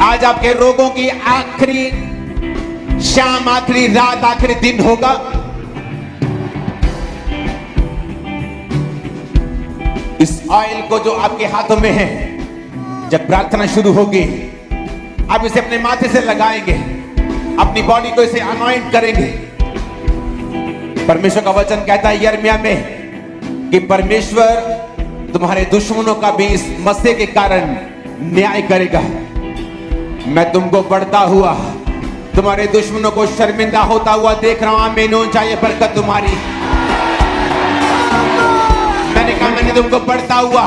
आज आपके रोगों की आखिरी शाम, आखिरी रात, आखिरी दिन होगा। इस ऑयल को जो आपके हाथों में है, जब प्रार्थना शुरू होगी आप इसे अपने माथे से लगाएंगे, अपनी बॉडी को इसे अनॉइंट करेंगे। परमेश्वर का वचन कहता है यिर्मयाह में कि परमेश्वर तुम्हारे दुश्मनों का भी इस मसीह के कारण न्याय करेगा। मैं तुमको बढ़ता हुआ, तुम्हारे दुश्मनों को शर्मिंदा होता हुआ देख रहा हूं। आमीन हो जाए बरकत तुम्हारी। मैंने कहा मैंने तुमको बढ़ता हुआ,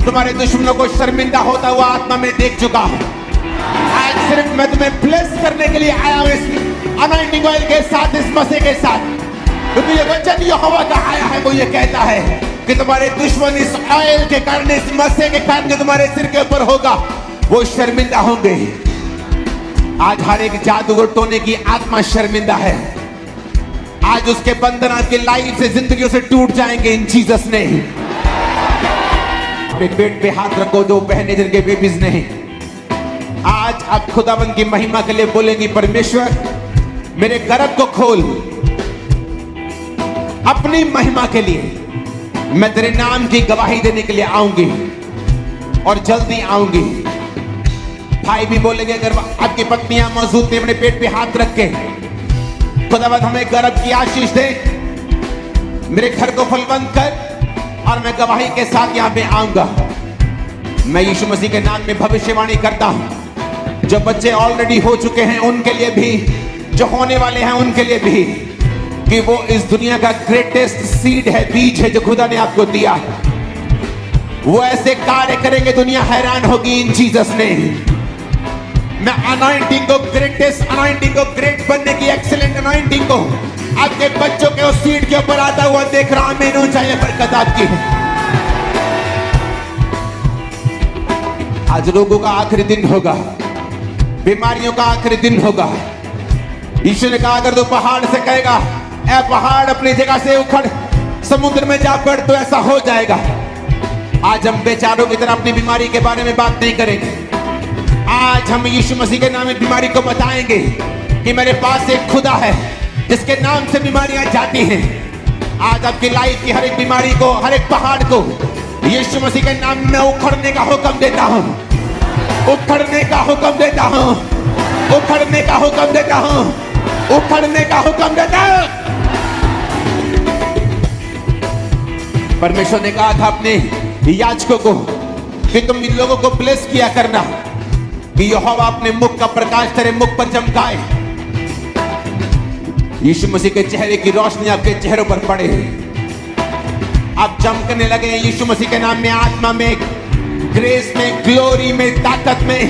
तुम्हारे दुश्मनों को शर्मिंदा होता हुआ आत्मा में देख चुका हूं। आज सिर्फ मैं तुम्हें ब्लेस करने के लिए आया हूं, इस अनॉइंटिंग ऑयल के साथ, इस मसीह के साथ। क्योंकि ये वचन यहोवा का आया है, वो ये कहता है कि तुम्हारे दुश्मन इस ऑयल के कारण, इस मसीह के कारण जो तुम्हारे सिर के ऊपर होगा, वो शर्मिंदा होंगे। आज हर एक जादूगर टोने की आत्मा शर्मिंदा है। आज उसके बंधन आपकी लाइफ से, जिंदगियों से टूट जाएंगे इन जीसस ने। अपने पेट पे हाथ रखो जो बहने जिनके बेबीज नहीं। आज आप खुदाबंद की महिमा के लिए बोलेंगी, परमेश्वर मेरे गर्भ को खोल अपनी महिमा के लिए। मैं तेरे नाम की गवाही देने के लिए आऊंगी और जल्दी आऊंगी। भाई भी बोलेंगे, अगर आपकी पत्नियां मौजूद थे, अपने पेट पे हाथ रख के खुदावंद हमें गर्भ की आशीष दे, मेरे घर को फलवंत कर, और मैं गवाही के साथ यहां पे आऊंगा। मैं यीशु मसीह के नाम में भविष्यवाणी करता हूं, जो बच्चे ऑलरेडी हो चुके हैं उनके लिए भी, जो होने वाले हैं उनके लिए भी, कि वो इस दुनिया का ग्रेटेस्ट सीड है, बीज है जो खुदा ने आपको दिया है। वो ऐसे कार्य करेंगे दुनिया हैरान होगी इन जीसस ने। मैं अनॉइंटिंग को, ग्रेटेस्ट अनॉइंटिंग को, ग्रेट बनने की एक्सीलेंट अनॉइंटिंग को आपके बच्चों के उस सीड के ऊपर आता हुआ देख रहा हूं। मैंने चाहिए बरकत आपकी। आज लोगों का आखिरी दिन होगा, बीमारियों का आखिरी दिन होगा। यीशु ने कहा अगर तू पहाड़ से कहेगा ऐ पहाड़ अपनी जगह से उखड़, समुद्र में जा पड़, तो ऐसा हो जाएगा। आज हम बेचारों की तरह अपनी बीमारी के बारे में बात नहीं करेंगे। आज हम यीशु मसीह के नाम में बीमारी को बताएंगे कि मेरे पास एक खुदा है जिसके नाम से बीमारियां जाती हैं। आज आपकी लाइफ की हर एक बीमारी को, हर एक पहाड़ को यीशु मसीह के नाम में उखड़ने का हुक्म देता हूं, उखड़ने का हुक्म देता हूं, उखड़ने का हुक्म देता हूं, उखड़ने का हुक्म देता हूं। परमेश्वर ने कहा था अपने याजकों को कि तुम इन लोगों को ब्लेस किया करना कि यहोवा अपने मुख का प्रकाश तेरे मुख पर चमकाए। यीशु मसीह के चेहरे की रोशनी आपके चेहरों पर पड़े, आप चमकने लगे हैं यीशु मसीह के नाम में, आत्मा में, ग्रेस में, ग्लोरी में, ताकत में।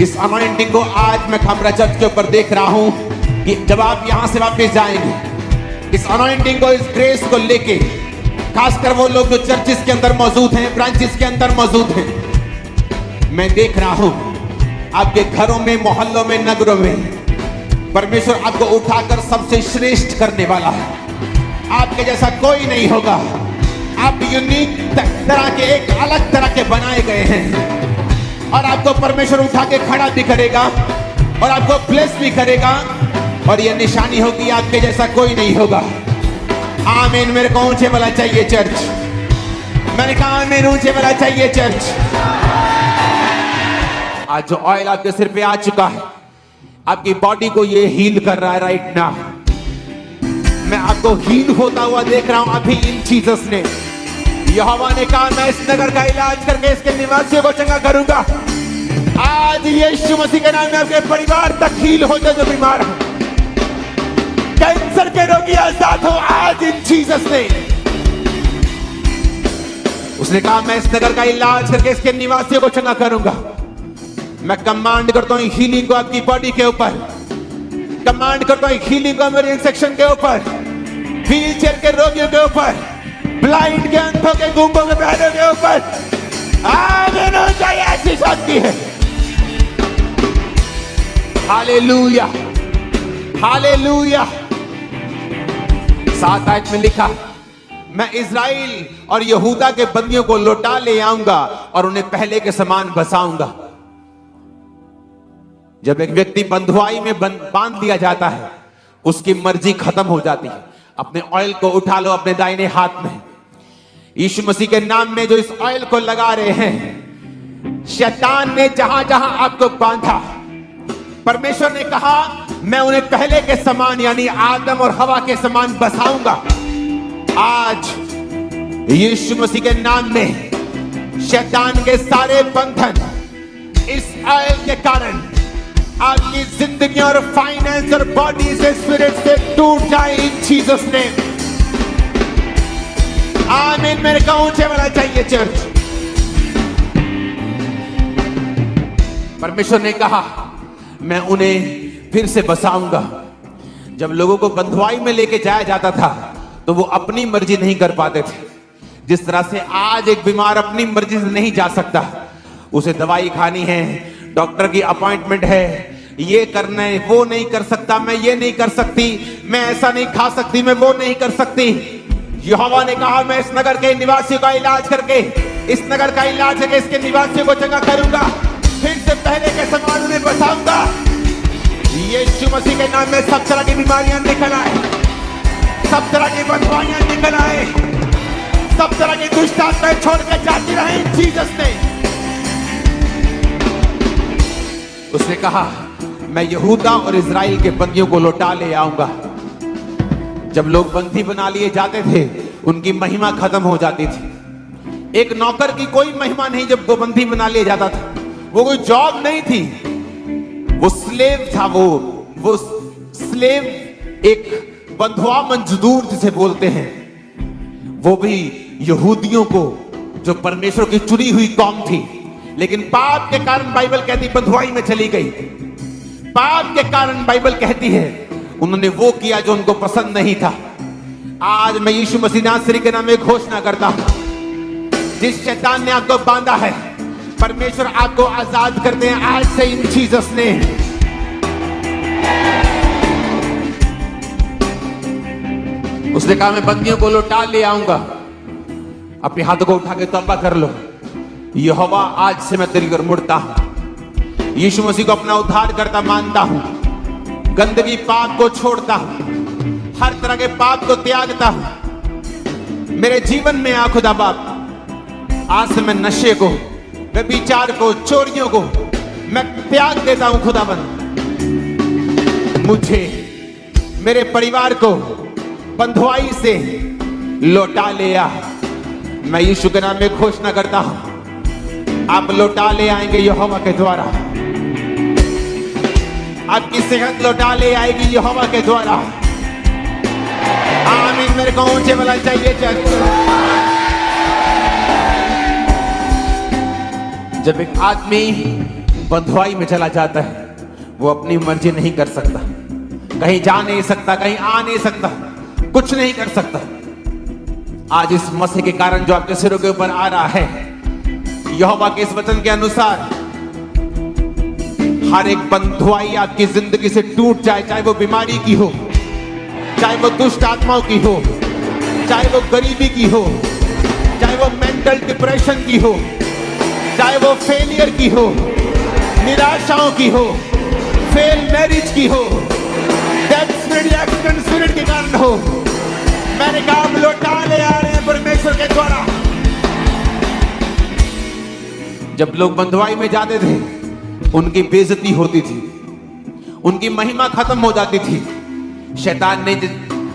इस अनॉइंटिंग को आज मैं खामरा चर्च के ऊपर देख रहा हूं कि जब आप यहां से वापस जाएंगे, इस अनॉइंटिंग को, इस ग्रेस को लेके, खासकर वो लोग जो चर्चिस के अंदर मौजूद हैं, ब्रांचेस के अंदर मौजूद हैं, मैं देख रहा हूं आपके घरों में, मोहल्लों में, नगरों में परमेश्वर आपको उठाकर सबसे श्रेष्ठ करने वाला है। आपके जैसा कोई नहीं होगा। आप यूनिक तरह के, एक अलग तरह के बनाए गए हैं, और आपको परमेश्वर उठा के खड़ा भी करेगा और आपको ब्लेस भी करेगा, और यह निशानी होगी आपके जैसा कोई नहीं होगा। आमीन। मेरे को ऊंचे वाला चाहिए चर्च। मैंने कहा आमीन, ऊंचे वाला चाहिए चर्च। आज जो ऑयल आपके सिर पे आ चुका है, आपकी बॉडी को ये हील कर रहा है राइट नाउ। मैं आपको हील होता हुआ देख रहा हूं अभी इन जीसस ने। यहोवा ने कहा मैं इस नगर का इलाज करके इसके निवासियों को चंगा करूंगा। आज यीशु मसीह के नाम में आपके परिवार तक हील हो जाए जो बीमार हो, कैंसर के रोगी आजाद हो आज इन जीसस ने। उसने कहा मैं इस नगर का इलाज करके इसके निवासियों को चंगा करूंगा। मैं कमांड करता हूं हीलिंग को आपकी बॉडी के ऊपर, कमांड करता हूं हीलिंग को मेरे इंसेक्शन के ऊपर, व्हील चेयर के रोगियों के ऊपर, ब्लाइंड के, अंधों के, गूंगों के, बहरों के ऊपर। आमीन हो जाए, ऐसी शक्ति है। Hallelujah, hallelujah. 7 आयत में लिखा, मैं इज़राइल और यहूदा के बंदियों को लौटा ले आऊंगा और उन्हें पहले के समान बसाऊंगा। जब एक व्यक्ति बंधुआई में बांध लिया जाता है, उसकी मर्जी खत्म हो जाती है। अपने ऑयल को उठा लो अपने दाहिने हाथ में। यीशु मसीह के नाम में जो इस ऑयल को लगा रहे हैं, शैतान ने जहां जहां आपको बांधा, परमेश्वर ने कहा मैं उन्हें पहले के समान यानी आदम और हवा के समान बसाऊंगा। आज यीशु मसीह के नाम में शैतान के सारे बंधन इस ऑयल के कारण आपकी जिंदगी और फाइनेंस और बॉडी से, स्पिरिट से टूट जाए इन जीसस नेम। आमीन। मेरे को ऊंचे वाला चाहिए चर्च। परमेश्वर ने कहा मैं उन्हें फिर से बसाऊंगा। जब लोगों को बंधुआई में लेके जाया जाता था तो वो अपनी मर्जी नहीं कर पाते थे। जिस तरह से आज एक बीमार अपनी मर्जी से नहीं जा सकता, उसे दवाई खानी है, डॉक्टर की अपॉइंटमेंट है, ये करना है, वो नहीं कर सकता, मैं ये नहीं कर सकती, मैं ऐसा नहीं खा सकती, मैं वो नहीं कर सकती। यहोवा ने कहा मैं इस नगर के निवासियों का इलाज करके, इस नगर का इलाज करके इसके निवासियों को चंगा करूंगा, फिर से पहले के समान उन्हें बसाऊंगा। यीशु मसीह के नाम में सब तरह की बीमारियां निकल आए, सब तरह की बंधुआइयां निकल आए, सब तरह की दुष्ट आत्माएं छोड़कर जाती रहे जीसस ने। उसने कहा मैं यहूदा और इजराइल के बंदियों को लौटा ले आऊंगा। जब लोग बंदी बना लिए जाते थे, उनकी महिमा खत्म हो जाती थी। एक नौकर की कोई महिमा नहीं जब वो बंदी बना लिया जाता था। वो कोई जॉब नहीं थी, वो स्लेव था। वो स्लेव एक बंधुआ मजदूर जिसे बोलते हैं, वो भी यहूदियों को जो परमेश्वर की चुनी हुई कौम थी, लेकिन पाप के कारण बाइबल कहती बंधुआई में चली गई। पाप के कारण बाइबल कहती है उन्होंने वो किया जो उनको पसंद नहीं था। आज मैं यीशु मसीह नासरी के नाम में घोषणा करता हूं, जिस शैतान ने आपको बांधा है, परमेश्वर आपको आजाद करते हैं आज से इन जीसस ने। उसने कहा मैं बंदियों को लौटा ले आऊंगा। अपने हाथों को उठा के तौबा कर लो, यहोवा आज से मैं तेरी ओर मुड़ता हूं। यीशु मसीह को अपना उद्धार करता मानता हूं, गंदगी पाप को छोड़ता हूं, हर तरह के पाप को त्यागता हूं। मेरे जीवन में आ खुदा बाप, आज से मैं नशे को, व्यभिचार को, चोरियों को मैं त्याग देता हूं खुदाबंद। मुझे, मेरे परिवार को बंधुआई से लौटा ले आ। मैं यीशु के नाम में घोषणा करता हूं आप लौटा ले आएंगे यहोवा के द्वारा। आपकी सेहत लौटा ले आएगी यहोवा के द्वारा। आमीन। मेरे को ऊंचे वाला चाहिए चर्च। जब एक आदमी बंधुआई में चला जाता है, वो अपनी मर्जी नहीं कर सकता, कहीं जा नहीं सकता, कहीं आ नहीं सकता, कुछ नहीं कर सकता। आज इस मसीह के कारण जो आपके सिरों के ऊपर आ रहा है, यहोवा के इस वचन के अनुसार हर एक बंधुआई आपकी जिंदगी से टूट जाए, चाहे वो बीमारी की हो, चाहे वो दुष्ट आत्माओं की हो, चाहे वो गरीबी की हो, चाहे वो मेंटल डिप्रेशन की हो, चाहे वो फेलियर की हो, निराशाओं की हो, फेल मैरिज की हो, डेथ स्पिरिट या एक्सीडेंट स्पिरिट के कारण हो। मैंने कहा आप लौटा ले आ रहे हैं परमेश्वर के द्वारा। जब लोग बंधुआई में जाते थे, उनकी बेइज्जती होती थी, उनकी महिमा खत्म हो जाती थी। शैतान ने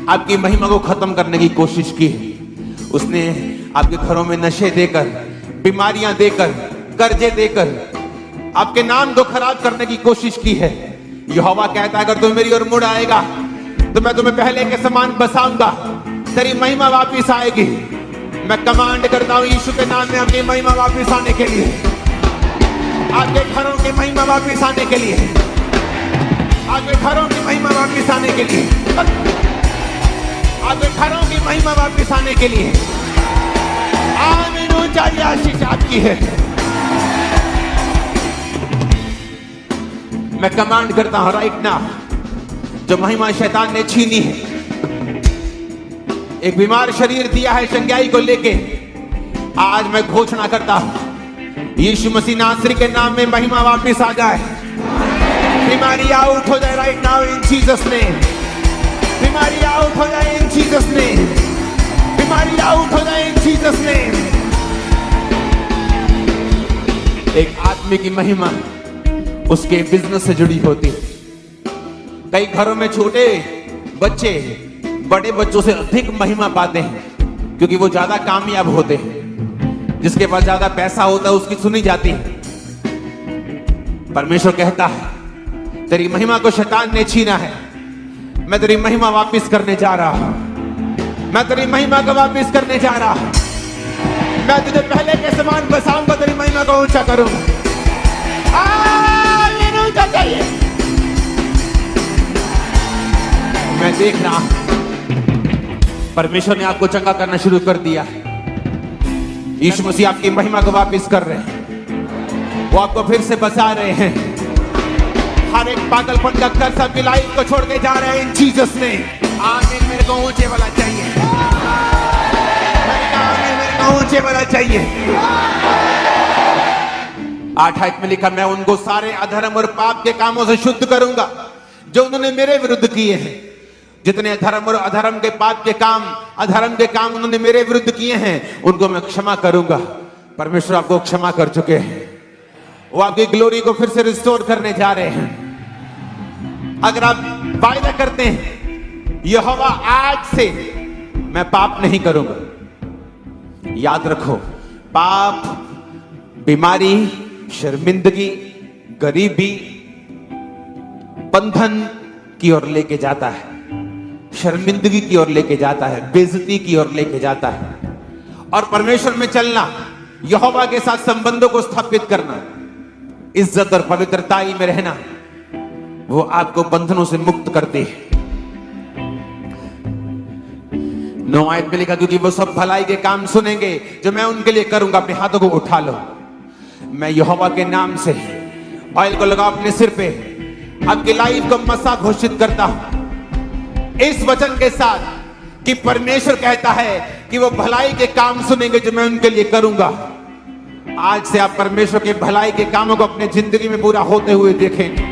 आपकी महिमा को खत्म करने की कोशिश की। उसने आपके घरों में नशे देकर, बीमारियां देकर, कर्जे देकर आपके नाम को खराब करने की कोशिश की है। यहोवा कहता है अगर तुम मेरी ओर मुड़ आएगा तो मैं तुम्हें पहले के समान बसाऊंगा, तेरी महिमा वापिस आएगी। मैं कमांड करता हूं यीशु के नाम में आपकी महिमा वापिस आने के लिए, आपके घरों की महिमा वापिस आने के लिए, आपके घरों की महिमा वापिस आने के लिए, आपके घरों की महिमा वापिस आने के लिए। आमीन। ऊंचाई आशीष आपकी है। मैं कमांड करता हूं राइट नाउ, जो महिमा शैतान ने छीनी है, एक बीमार शरीर दिया है शंगाई को लेके, आज मैं घोषणा करता हूं यीशु मसीह नासरी के नाम में महिमा वापस आ जाए, बीमारी आउट हो जाए right now in Jesus name. बीमारी आउट हो जाए इन जीसस नेम। बीमारी आउट हो जाए इन जीसस नेम। एक आदमी की महिमा उसके बिजनेस से जुड़ी होती है। कई घरों में छोटे बच्चे बड़े बच्चों से अधिक महिमा पाते हैं क्योंकि वो ज्यादा कामयाब होते हैं। जिसके पास ज्यादा पैसा होता है उसकी सुनी जाती है। परमेश्वर कहता है तेरी महिमा को शैतान ने छीना है, मैं तेरी महिमा वापस करने जा रहा हूं। मैं तेरी महिमा को वापस करने जा रहा हूं। मैं तुझे पहले के समान बसाऊंगा, तेरी महिमा को ऊंचा करूंगा। ऊंचा चाहिए। मैं देख रहा हूं परमेश्वर ने आपको चंगा करना शुरू कर दिया। यीशु मसीह आपकी महिमा को वापस कर रहे हैं। वो आपको फिर से बचा रहे हैं। हर एक पागलपन का कर्ज आपकी लाइफ को छोड़ के जा रहे हैं इन जीसस ने। आमीन। मेरे को ऊंचे वाला चाहिए। मेरे को ऊंचे वाला चाहिए। 8 आयत में लिखा, मैं उनको सारे अधर्म और पाप के कामों से शुद्ध करूंगा जो उन्होंने मेरे विरुद्ध किए हैं। जितने धर्म और अधर्म के पाप के काम, अधर्म के काम उन्होंने मेरे विरुद्ध किए हैं, उनको मैं क्षमा करूंगा। परमेश्वर आपको क्षमा कर चुके हैं। वो आपकी ग्लोरी को फिर से रिस्टोर करने जा रहे हैं। अगर आप वायदा करते हैं यहोवा आज से मैं पाप नहीं करूंगा, याद रखो पाप बीमारी, शर्मिंदगी, गरीबी, बंधन की ओर लेके जाता है। शर्मिंदगी की ओर लेके जाता है, बेइज्जती की ओर लेके जाता है। और परमेश्वर में चलना, यहोवा के साथ संबंधों को स्थापित करना, इज्जत और पवित्रताई में रहना, वो आपको बंधनों से मुक्त करते हैं। 9 आयत में लिखा, क्योंकि वो सब भलाई के काम सुनेंगे जो मैं उनके लिए करूंगा। अपने हाथों को उठा लो। मैं यहोवा के नाम से ऑयल को लगाओ अपने सिर पे। आपकी लाइफ को मसा घोषित करता हूं इस वचन के साथ कि परमेश्वर कहता है कि वो भलाई के काम सुनेंगे जो मैं उनके लिए करूंगा। आज से आप परमेश्वर के भलाई के कामों को अपने जिंदगी में पूरा होते हुए देखेंगे।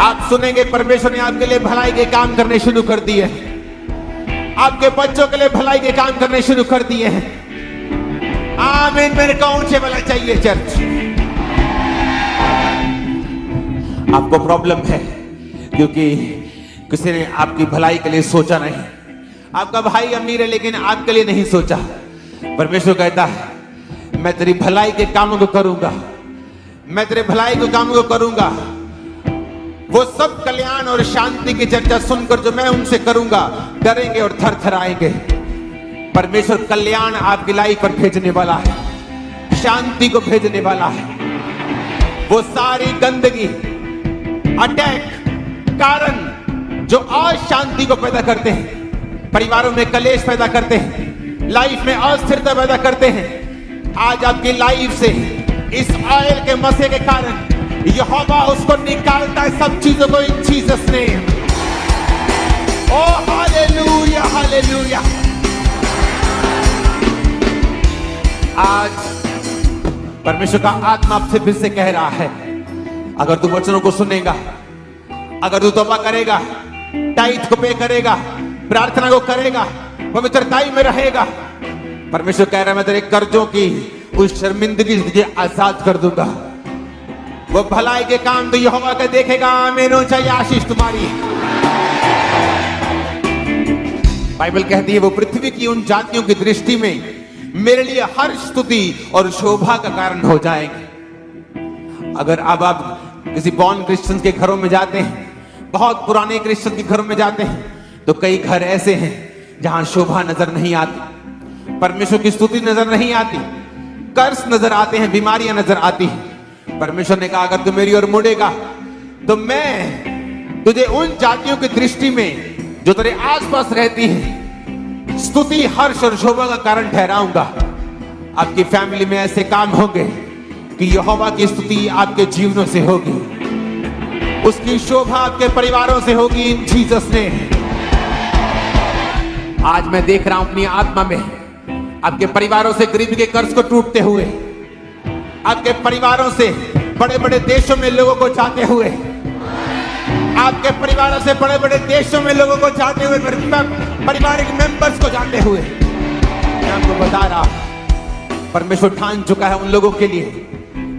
आप सुनेंगे परमेश्वर ने आपके लिए भलाई के काम करने शुरू कर दिए हैं। आपके बच्चों के लिए भलाई के काम करने शुरू कर दिए हैं। आमीन। मेरे को ऊंचे वाला चाहिए चर्च। आपको प्रॉब्लम है क्योंकि किसी ने आपकी भलाई के लिए सोचा नहीं। आपका भाई अमीर है लेकिन आपके लिए नहीं सोचा। परमेश्वर कहता है मैं तेरी भलाई के कामों को करूंगा। मैं तेरे भलाई के कामों को करूंगा। वो सब कल्याण और शांति की चर्चा सुनकर जो मैं उनसे करूंगा, डरेंगे और थरथराएंगे। परमेश्वर कल्याण आपकी लाइफ पर भेजने वाला है, शांति को भेजने वाला है। वो सारी गंदगी, अटैक, कारण जो अशांति को पैदा करते हैं, परिवारों में कलेश पैदा करते हैं, लाइफ में अस्थिरता पैदा करते हैं, आज आपकी लाइफ से इस ऑयल के मसे के कारण यहोवा उसको निकालता है सब चीजों को in Jesus name. Oh hallelujah, hallelujah. आज परमेश्वर का आत्मा आपसे फिर से कह रहा है, अगर तू वचनों को सुनेगा, अगर तू तौबा करेगा, टाइट को पे करेगा, प्रार्थना को करेगा, पवित्रताई में रहेगा, परमेश्वर कह रहा है मैं तेरे कर्जों की उस शर्मिंदगी से आजाद कर दूंगा। वो भलाई के काम तो यहोवा का देखेगा। आमीन। ऊंचाई आशीष तुम्हारी। बाइबल कहती है वो पृथ्वी की उन जातियों की दृष्टि में मेरे लिए हर स्तुति और शोभा का कारण हो जाएंगे। अगर अब आप किसी बॉर्न क्रिश्चियन के घरों में जाते हैं, बहुत पुराने क्रिश्चियन के घरों में जाते हैं, तो कई घर ऐसे हैं जहां शोभा नजर नहीं आती, परमेश्वर की स्तुति नजर नहीं आती, कर्ज नजर आते हैं, बीमारियां नजर आती हैं। परमेश्वर ने कहा अगर तू मेरी ओर मुड़ेगा तो मैं तुझे उन जातियों की दृष्टि में जो तेरे आसपास रहती हैं स्तुति, हर्ष और शोभा का कारण ठहराऊंगा। आपकी फैमिली में ऐसे काम होंगे कि यहोवा की स्तुति आपके जीवनों से होगी, उसकी शोभा आपके परिवारों से होगी इन जीसस ने। आज मैं देख रहा हूं अपनी आत्मा में आपके परिवारों से गरीबी के कर्ज को टूटते हुए, आपके परिवारों से बड़े बड़े देशों में लोगों को जाते हुए, आपके परिवारों से बड़े बड़े देशों में लोगों को जानते हुए, पारिवारिक मेंबर्स को जानते हुए मैं आपको बता रहा हूं, परमेश्वर ठान चुका है उन लोगों के लिए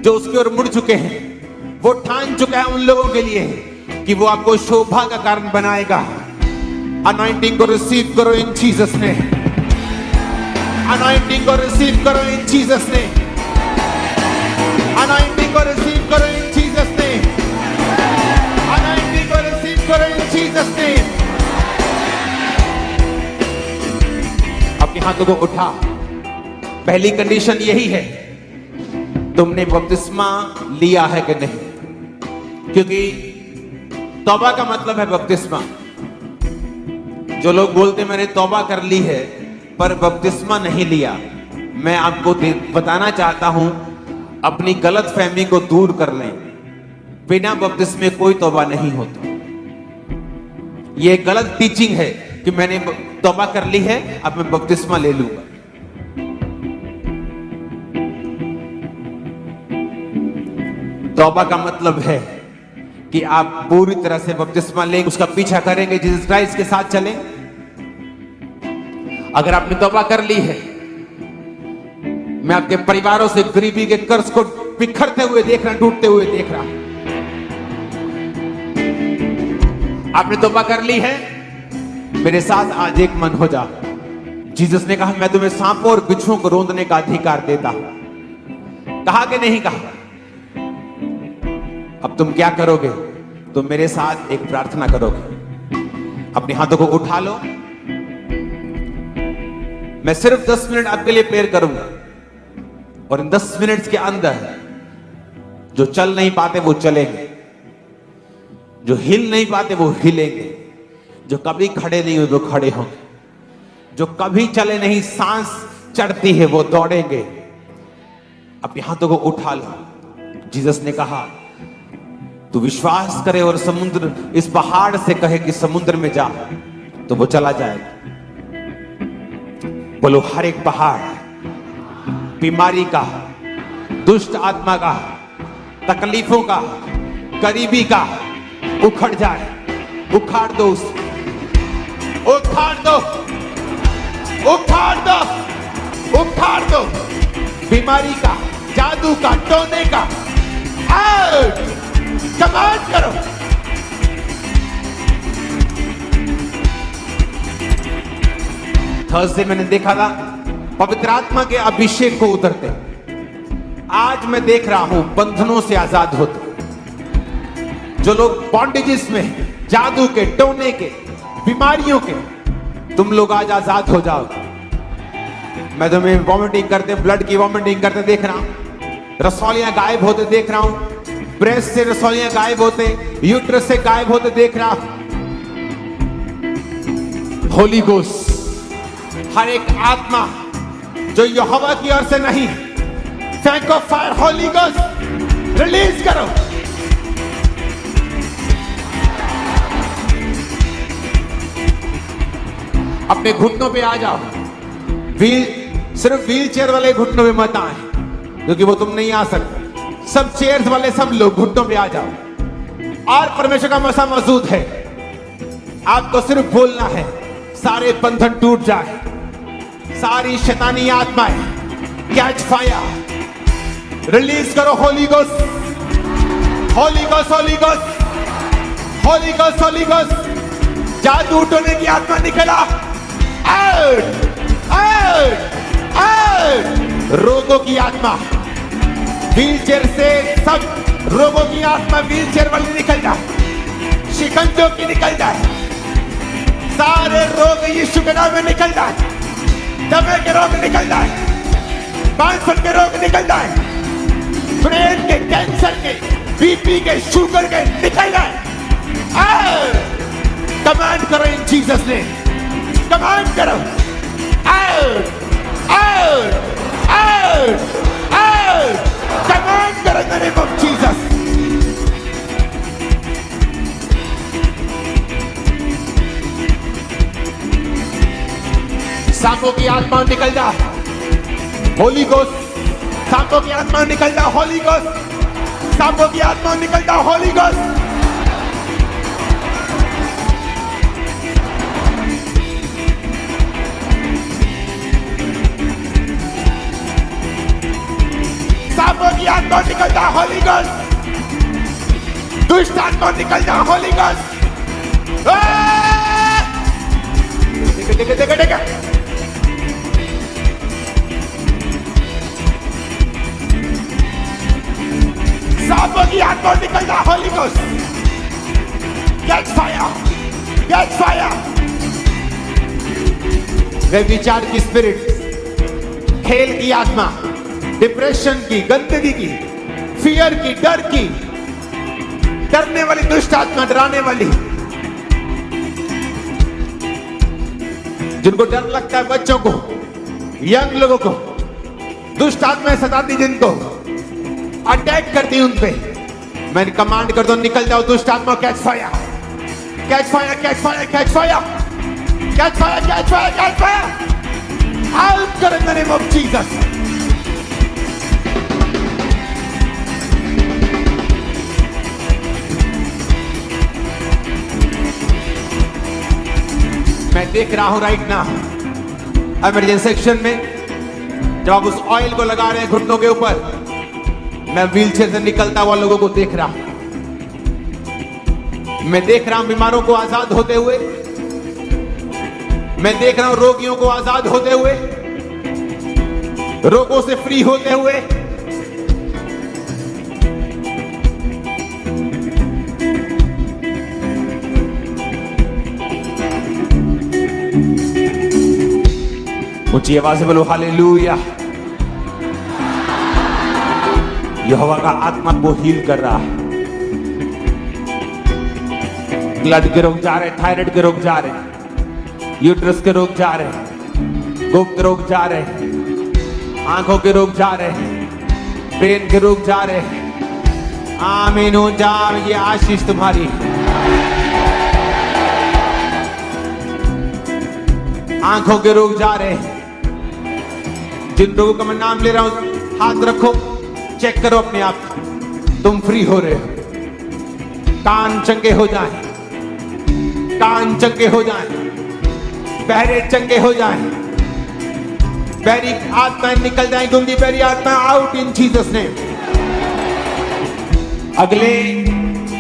जो उसकी ओर मुड़ चुके हैं। वो ठान चुका है उन लोगों के लिए कि वो आपको शोभा का कारण बनाएगा। अनॉइंटिंग को रिसीव करो इन जीसस ने, अनॉइंटिंग को रिसीव करो इन जीसस ने, अनॉइंटिंग को रिसीव करो इन जीसस ने, अनॉइंटिंग को रिसीव करो इन जीसस ने। अपने हाथों को उठा। पहली कंडीशन यही है, तुमने बपतिस्मा लिया है कि नहीं, क्योंकि तौबा का मतलब है बपतिस्मा। जो लोग बोलते मैंने तौबा कर ली है पर बपतिस्मा नहीं लिया, मैं आपको बताना चाहता हूं अपनी गलत फहमी को दूर कर लें। बिना बपतिस्मे कोई तौबा नहीं होता। यह गलत टीचिंग है कि मैंने तौबा कर ली है अब मैं बपतिस्मा ले लूंगा। तौबा का मतलब है कि आप पूरी तरह से बपतिस्मा लेंगे, उसका पीछा करेंगे, जीसस क्राइस्ट के साथ चलें। अगर आपने तौबा कर ली है, मैं आपके परिवारों से गरीबी के कर्ज को बिखरते हुए देख रहा, टूटते हुए देख रहा। आपने तौबा कर ली है, मेरे साथ आज एक मन हो जा। जीसस ने कहा मैं तुम्हें सांपों और बिच्छुओं को रोंदने का अधिकार देता हूं। कहा कि नहीं कहा? अब तुम क्या करोगे? तुम मेरे साथ एक प्रार्थना करोगे। अपने हाथों को उठा लो। मैं सिर्फ 10 मिनट आपके लिए प्रेयर करूंगा और इन 10 मिनट्स के अंदर जो चल नहीं पाते वो चलेंगे, जो हिल नहीं पाते वो हिलेंगे, जो कभी खड़े नहीं हुए वो खड़े होंगे, जो कभी चले नहीं सांस चढ़ती है वो दौड़ेंगे। अपने हाथों को उठा लो। जीसस ने कहा तू विश्वास करे और समुद्र, इस पहाड़ से कहे कि समुद्र में जा, तो वो चला जाएगा। बोलो हर एक पहाड़, बीमारी का, दुष्ट आत्मा का, तकलीफों का, गरीबी का उखड़ जाए। उखाड़ दो उसे, उखाड़ दो, उखाड़ दो, उखाड़ दो। बीमारी का, जादू का, टोने का आउट। कमांड करो। थर्सडे मैंने देखा था पवित्र आत्मा के अभिषेक को उतरते। आज मैं देख रहा हूं बंधनों से आजाद होते। जो लोग बॉन्डेजेस में, जादू के, टोने के, बीमारियों के, तुम लोग आज आजाद हो जाओगे। मैं तुम्हें वॉमिटिंग करते, ब्लड की वॉमिटिंग करते देख रहा हूं, रसौलियां गायब होते देख रहा हूं, ब्रेस्ट से रसौलियां गायब होते, यूट्रस से गायब होते देख रहा। होली गोस्ट, हर एक आत्मा जो यहोवा की ओर से नहीं, फेंको फायर। होली गोस्ट रिलीज करो। अपने घुटनों पे आ जाओ। सिर्फ व्हील चेयर वाले घुटनों में मत आए, क्योंकि वो तुम नहीं आ सकते। सब चेयर्स वाले सब लोग घुटनों पे आ जाओ। और परमेश्वर का मौसम मौजूद है। आपको सिर्फ बोलना है, सारे बंधन टूट जाए, सारी शैतानी आत्माएं कैच फायर। रिलीज करो Holi ghost, Holi ghost, Holi ghost, Holi ghost, Holi ghost. जादू टोने की आत्मा निकला। Out, out, out. रोगों की आत्मा, व्हीलचेयर से सब रोगों की आत्मा व्हीलचेयर वाली निकल जाए, शिकंजों की निकल जाए, सारे रोग यीशु के नाम में निकल जाए, दमे के रोग निकल जाए, बांसपन के रोग निकल जाए, ब्रेन के, कैंसर के, बीपी के, शुगर के निकल जाए। कमांड करो इन जीसस ने, कमांड करो। Out, out, out, out. Command करो in the name of Jesus. सांपों की आत्मा निकल जा, होली गोस्ट। सांपों की आत्मा निकल जा, होली गोस्ट। सांपों की आत्मा निकल जा, होली गोस्ट। की आत्मा निकल जा होली गोस्ट, दुष्ट आत्मा निकल जा होली गोस्ट। देखा सांपों की आत्मा निकल जा holy ghost. Get fire, get fire. व्यभिचार की स्पिरिट, खेल की आत्मा, डिप्रेशन की, गंदगी की, फियर की, डर की, डरने वाली दुष्ट आत्मा, डराने वाली, जिनको डर लगता है, बच्चों को, यंग लोगों को, दुष्ट आत्माएं सताती जिनको, अटैक करती उन पे, मैं कमांड कर दूं निकल जाओ दुष्ट आत्मा। Catch fire, catch fire, catch fire, catch fire, catch fire, catch fire, catch fire. Out कर in the name of Jesus. मैं देख रहा हूं राइट नाउ इमरजेंसी सेक्शन में जब आप उस ऑयल को लगा रहे हैं घुटनों के ऊपर, मैं व्हीलचेयर से निकलता हुआ लोगों को देख रहा हूं। मैं देख रहा हूं बीमारों को आजाद होते हुए, मैं देख रहा हूं रोगियों को आजाद होते हुए, रोगों से फ्री होते हुए। ऊंची आवाज से बोलो हालेलुया। यहोवा का आत्मा को हील कर रहा है। ब्लड के रोग जा रहे, थायराइड के रोग जा रहे, यूट्रस के रोग जा रहे, गुप्त रोग जा रहे, आंखों के रोग जा रहे, ब्रेन के रोग जा रहे। आमीन हो जाओ, ये आशीष तुम्हारी। आंखों के रोग जा रहे, जिन लोगों का मैं नाम ले रहा हूं हाथ रखो, चेक करो अपने आप, तुम फ्री हो रहे हो। कान चंगे हो जाएं, कान चंगे हो जाएं, बहरे चंगे हो जाएं, बहरी आत्माएं निकल जाएं, गूंगी बहरी आत्माएं आउट इन जीसस नेम। अगले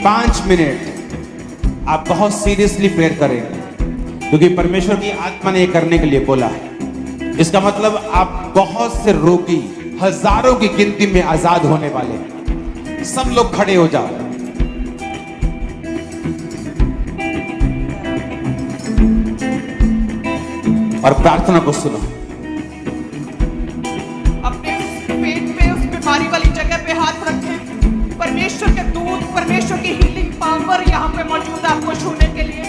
5 मिनट आप बहुत सीरियसली प्रेयर करेंगे, क्योंकि परमेश्वर की आत्मा ने ये करने के लिए बोला है। इसका मतलब आप बहुत से रोगी, हजारों की गिनती में आजाद होने वाले हैं। सब लोग खड़े हो जाओ। और प्रार्थना को सुनो। अपने पेट पे उस बीमारी वाली जगह पे हाथ रखें। परमेश्वर के दूत, परमेश्वर की हीलिंग पावर यहाँ पे मौजूद है आपको छूने के लिए।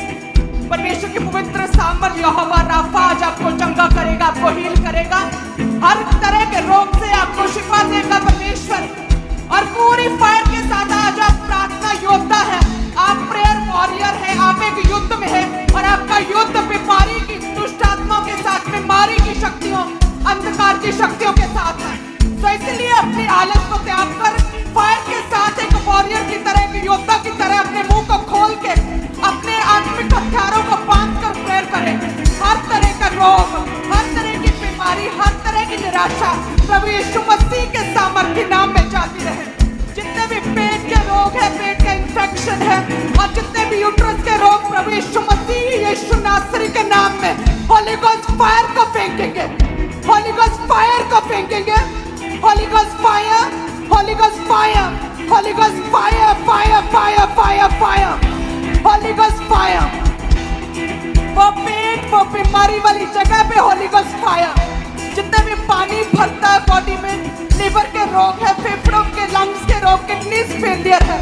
परमेश्वर की पवित्र सामर्थ यहोवा राफा आज आपको चंगा करेगा, आपको हील करेगा, हर तरह के रोग से आपको शिफा देगा परमेश्वर। और पूरी फायर के साथ आज आप प्रार्थना योद्धा है, आप प्रेयर वॉरियर है, आप एक युद्ध में है और आपका युद्ध बीमारी की, दुष्ट आत्माओं के साथ, बीमारी की शक्तियों, अंधकार की शक्तियों के साथ है। तो इसलिए अपनी आलस को त्याग कर फायर के साथ एक वॉरियर की तरह, एक योद्धा की तरह अपने मुंह को खोल के अपने आत्मिक हथियारों को बांध कर प्रेयर करें। हर तरह का रोग, हर तरह की बीमारी, हर तरह की निराशा प्रभु यीशु मसीह के सामर्थ्य नाम में जाती रहे। जितने भी पेट के रोग है, पेट का इंफेक्शन है, और जितने भी यूट्रस के रोग प्रभु यीशु मसीह, यीशु नासरी के नाम में होली गोस्ट फायर को फेंकेंगे, होली गोस्ट फायर को फेंकेंगे, holy ghost fire, holy ghost fire, holy ghost fire, fire, fire, fire, fire, holy ghost fire. वो पेट, वो बीमारी वाली जगह पे होली गोस्ट फायर। जितने भी पानी भरता है बॉडी में, लिवर के रोग है, फेफड़ों के, लंग्स के रोग, किडनीज फेलियर है,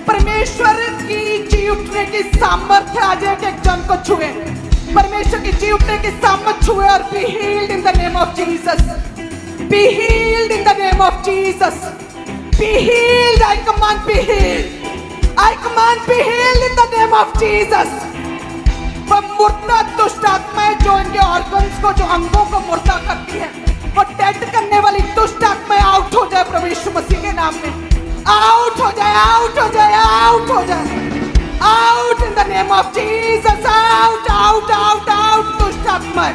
परमेश्वर की जी उठने की सामर्थ्य आज एक एक जन को छुए। परमेश्वर की जी उठने की सामर्थ छुए और be healed in the name of Jesus, be healed in the name of Jesus, be healed. I command be healed, I command be healed in the name of Jesus. वो मुर्दा दुष्ट आत्माएं जो इनके ऑर्गन्स को, जो अंगों को मुर्दा करती है, वो डेड करने वाली दुष्ट आत्माएं आउट हो जाए प्रभु यीशु मसीह के नाम में, आउट हो जाए, आउट हो जाए, आउट हो जाए, out in the name of Jesus, out, out, out, out दुष्ट आत्माएं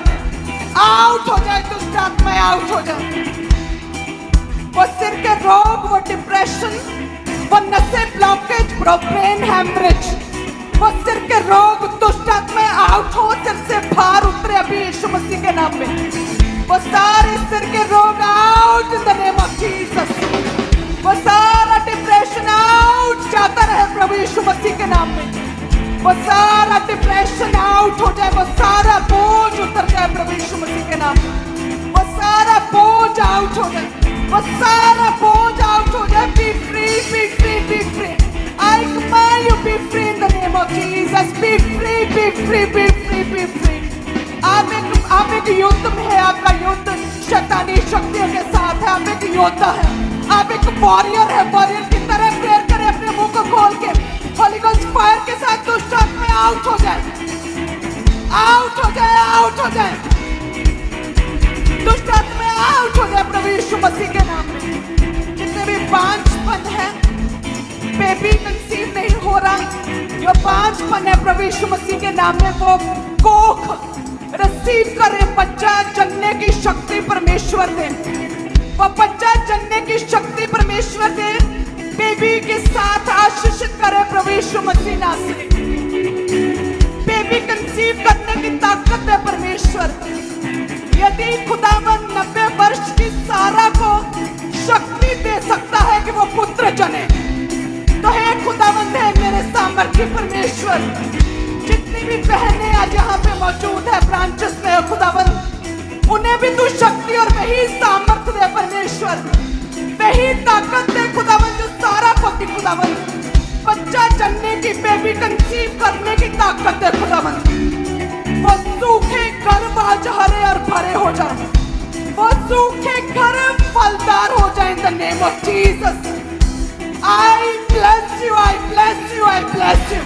आउट हो जाए, दुष्ट आत्माएं आउट हो जाए। वो सिर के रोग, वो डिप्रेशन, वो नसें ब्लॉकेज, वो ब्रेन हैमरेज, वो सिर के रोग, दुष्ट आत्माएं आउट हो, सिर से बाहर उतरे अभी यीशु मसीह के नाम में। वो सारे सिर के रोग out in the name of Jesus. वो सारा डिप्रेशन आउट जाता रहे प्रभु यीशु मसीह के नाम में। वो सारा डिप्रेशन आउट हो जाए, वो सारा बोझ उतर जाए प्रभु यीशु मसीह के नाम में। वो सारा बोझ आउट हो जाए, वो सारा बोझ आउट हो जाए। B free, B free, B free. I command you be free in the name of Jesus. Be free, be free, be free, be free. आप एक युद्ध में है, आपका युद्ध शैतानी शक्तियों के साथ है। आप एक योद्धा है, आप एक वॉरियर है। वॉरियर की तरह प्रेयर करें, अपने मुंह को खोल के होली गोस्ट फायर के साथ दुष्ट आत्माएं आउट हो जाए, आउट हो जाए, आउट हो जाए। दुष्ट आत्माएं आउट हो जाए प्रभु यीशु मसीह के नाम में। जितने भी बांझपन है, बेबी कंसीव नहीं हो रहा, जो बांझपन है प्रभु यीशु मसीह के नाम में वो कोख रिसीव करे। बच्चा जनने की शक्ति परमेश्वर दे, वो बच्चा जनने की शक्ति परमेश्वर दे। बेबी के साथ आशीषित करे प्रभु यीशु मसीह नाम से। बेबी कंसीव करने की ताकत है परमेश्वर। यदि खुदावन 90 वर्ष की सारा को शक्ति दे सकता है कि वो पुत्र जने, तो हे खुदावंद है मेरे सामर्थ्य परमेश्वर। जितनी भी बहनें आज यहाँ पे मौजूद है ब्रांचेस में खुदावंद, उन्हें भी तू शक्ति और वही सामर्थ्य दे परमेश्वर, वही ताकत दे खुदावंद जो सारा को दी खुदावंद। बच्चा जनने की, बेबी कंसीव करने की ताकत दे खुदावंद। वो सूखे गर्भ आज हरे और भरे हो जाए, वो सूखे गर्भ फलदार हो जाए इन the name of Jesus. I bless you, I bless you, I bless you.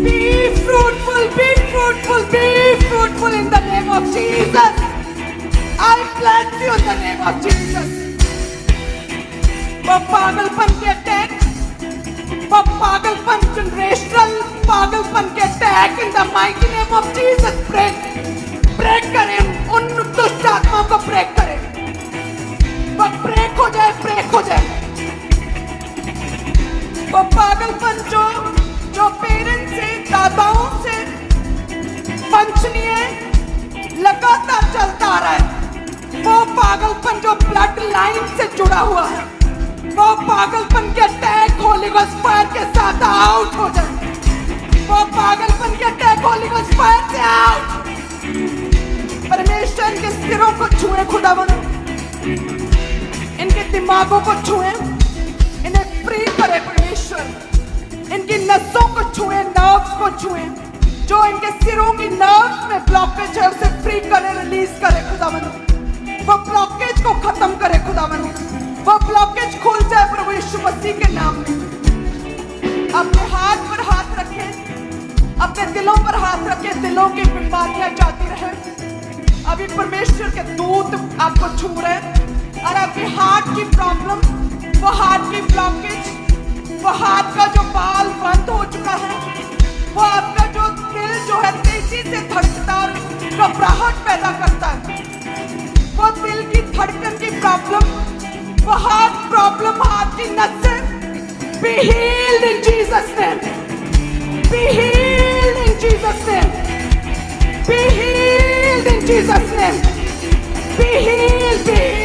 Be fruitful, be fruitful, be fruitful in the name of Jesus. I bless you in the name of Jesus. वो पागलपन के attack, वो पागलपन, generational पागलपन के attack in the mighty name of Jesus break करें, उन दुष्ट आत्माओं को ब्रेक करें। वो ब्रेक हो जाए, ब्रेक हो जाए। वो पागलपन जो पेरेंट्स से, दादाओं से वंशनीय लगातार चलता आ रहा है, वो पागलपन जो ब्लड लाइन से जुड़ा हुआ है, वो पागलपन के अटैक होली गोस्ट फायर के साथ आउट हो जाए। वो पागलपन के अटैक होली गोस्ट फायर से आउट। परमेश्वर के सिरों को छुए खुदावन, इनके दिमागों को छुए, इन्हें फ्री करे परमेश्वर। इनकी नसों को छुए, नर्व्स को छुए, जो इनके सिरों की नर्व्स में ब्लॉकेज है उसे फ्री करे, रिलीज करे खुदावन। वो ब्लॉकेज को खत्म करे खुदावन, वो ब्लॉकेज खुल जाए प्रभु यीशु मसीह के नाम में। अपने हाथ पर हाथ रखें, अपने दिलों पर हाथ रखें, दिलों की बीमारियां जाती रहे। अभी परमेश्वर के दूत आपको छू रहे हैं और आपकी हार्ट की प्रॉब्लम, वो हार्ट की ब्लॉकेज, वो हार्ट का जो बाल बंद हो चुका है, वो आपका जो दिल जो है तेजी से धड़कता और घबराहट पैदा करता है, वो दिल की धड़कन की प्रॉब्लम, वो हार्ट प्रॉब्लम, हार्ट की नसें, be healed in Jesus name, be healed in Jesus name, be healed in Jesus name, be healed, be healed.